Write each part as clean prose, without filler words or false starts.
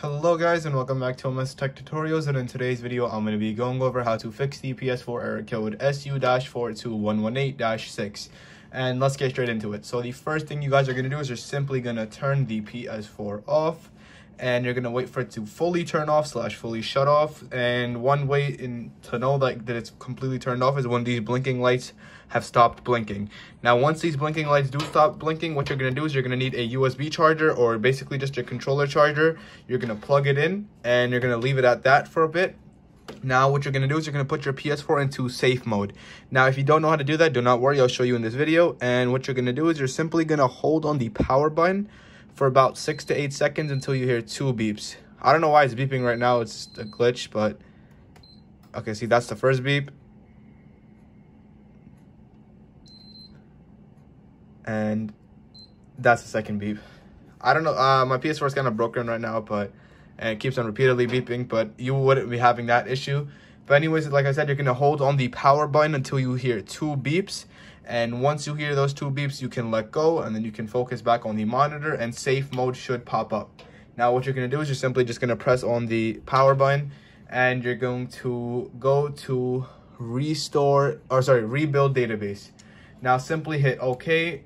Hello guys and welcome back to MS Tech Tutorials, and in today's video I'm going to be going over how to fix the PS4 error code SU-42118-6. And let's get straight into it. So the first thing you guys are going to do is you're simply going to turn the PS4 off, and you're going to wait for it to fully turn off / fully shut off. And one way to know that it's completely turned off is when these blinking lights have stopped blinking. Now once these blinking lights do stop blinking, what you're going to do is you're going to need a USB charger, or basically just your controller charger. You're going to plug it in and you're going to leave it at that for a bit. Now what you're going to do is you're going to put your PS4 into safe mode. Now if you don't know how to do that, do not worry, I'll show you in this video. And what you're going to do is you're simply going to hold on the power button for about 6 to 8 seconds until you hear 2 beeps. I don't know why it's beeping right now, it's just a glitch, but okay, see, that's the first beep. And that's the second beep. I don't know, my PS4 is kind of broken right now, but and it keeps on repeatedly beeping, but you wouldn't be having that issue. But anyways, like I said, you're going to hold on the power button until you hear 2 beeps. And once you hear those 2 beeps, you can let go, and then you can focus back on the monitor, and safe mode should pop up. Now what you're going to do is you're simply just going to press on the power button, and you're going to go to rebuild database. Now simply hit OK.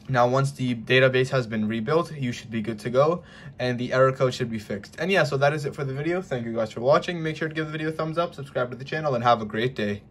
Now once the database has been rebuilt, you should be good to go, and the error code should be fixed. And yeah, so that is it for the video. Thank you guys for watching. Make sure to give the video a thumbs up, subscribe to the channel, and have a great day.